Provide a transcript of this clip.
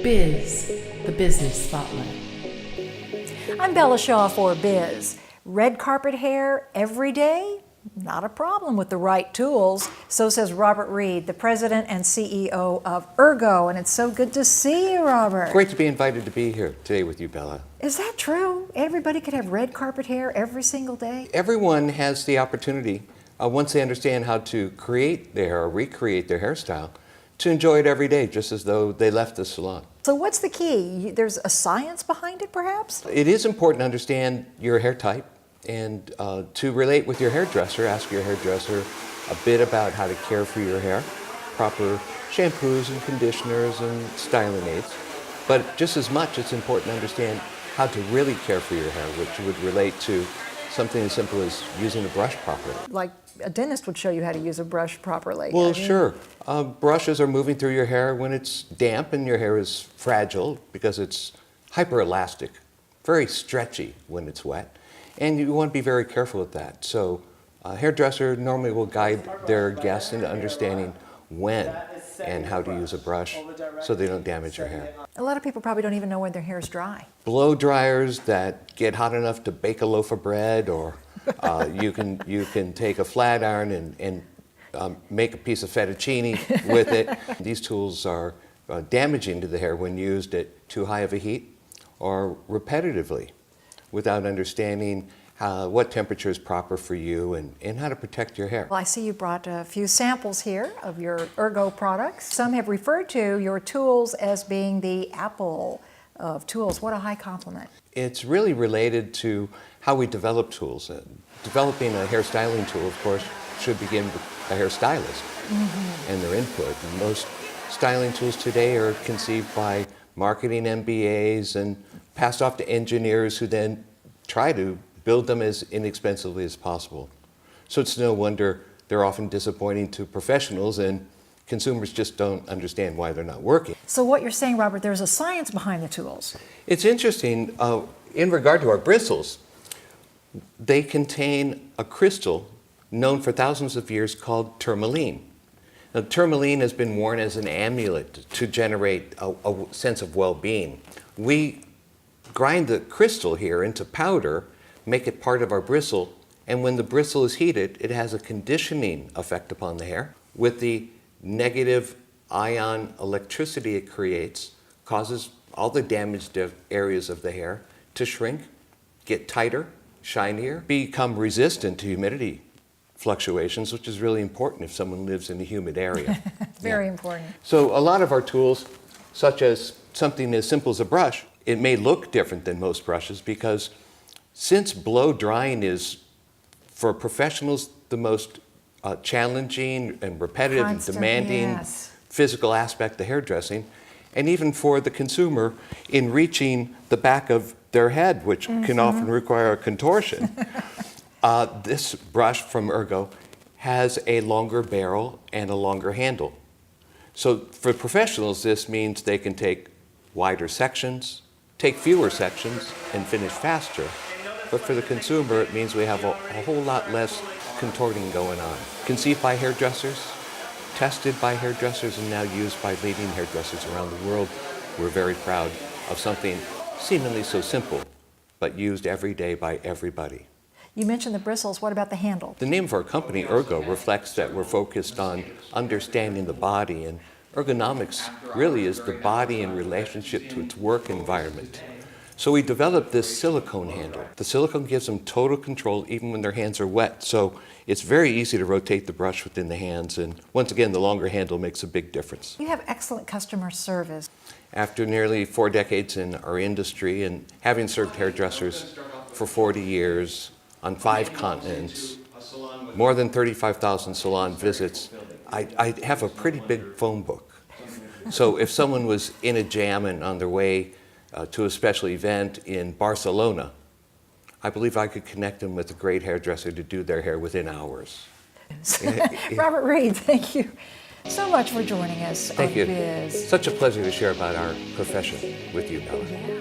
Biz, the business spotlight. I'm Bella Shaw for Biz. Red carpet hair every day? Not a problem with the right tools. So says Robert Reed, the president and CEO of Ergo. And it's so good to see you, Robert. Great to be invited to be here today with you, Bella. Is that true? Everybody could have red carpet hair every single day? Everyone has the opportunity, once they understand how to create their hair or recreate their hairstyle, to enjoy it every day, just as though they left the salon. So what's the key? There's a science behind it, perhaps? It is important to understand your hair type and to relate with your hairdresser. Ask your hairdresser a bit about how to care for your hair, proper shampoos and conditioners and styling aids. But just as much, it's important to understand how to really care for your hair, which would relate to something as simple as using a brush properly. Like a dentist would show you how to use a brush properly. Well, sure. Brushes are moving through your hair when it's damp and your hair is fragile because it's hyperelastic, very stretchy when it's wet. And you want to be very careful with that. So a hairdresser normally will guide their guests into understanding when and how to use a brush so they don't damage your hair. A lot of people probably don't even know when their hair is dry. Blow dryers that get hot enough to bake a loaf of bread, or you can take a flat iron and make a piece of fettuccine with it. These tools are damaging to the hair when used at too high of a heat or repetitively without understanding what temperature is proper for you and how to protect your hair. Well, I see you brought a few samples here of your Ergo products. Some have referred to your tools as being the Apple of tools. What a high compliment. It's really related to how we develop tools. Developing a hairstyling tool, of course, should begin with a hairstylist and their input. And most styling tools today are conceived by marketing MBAs and passed off to engineers who then try to build them as inexpensively as possible. So it's no wonder they're often disappointing to professionals, and consumers just don't understand why they're not working. So what you're saying, Robert, there's a science behind the tools. It's interesting, in regard to our bristles, they contain a crystal known for thousands of years called tourmaline. Now, tourmaline has been worn as an amulet to generate a sense of well-being. We grind the crystal here into powder, make it part of our bristle, and when the bristle is heated, it has a conditioning effect upon the hair. With the negative ion electricity it creates, causes all the damaged areas of the hair to shrink, get tighter, shinier, become resistant to humidity fluctuations, which is really important if someone lives in a humid area. Very important. So a lot of our tools, such as something as simple as a brush, it may look different than most brushes because since blow drying is, for professionals, the most challenging and repetitive and demanding physical aspect of hairdressing, and even for the consumer in reaching the back of their head, which can often require a contortion. This brush from Ergo has a longer barrel and a longer handle. So for professionals, this means they can take wider sections, take fewer sections, and finish faster. But for the consumer, it means we have a whole lot less contorting going on. Conceived by hairdressers, tested by hairdressers, and now used by leading hairdressers around the world. We're very proud of something seemingly so simple, but used every day by everybody. You mentioned the bristles. What about the handle? The name of our company, Ergo, reflects that we're focused on understanding the body, and ergonomics really is the body in relationship to its work environment. So we developed this silicone handle. The silicone gives them total control even when their hands are wet. So it's very easy to rotate the brush within the hands. And once again, the longer handle makes a big difference. You have excellent customer service. After nearly 4 decades in our industry and having served hairdressers for 40 years on 5 continents, more than 35,000 salon visits, I have a pretty big phone book. So if someone was in a jam and on their way to a special event in Barcelona, I believe I could connect them with a great hairdresser to do their hair within hours. Robert Reed, thank you so much for joining us on Thank you. Biz. Such a pleasure to share about our profession with you, Bella. Yeah.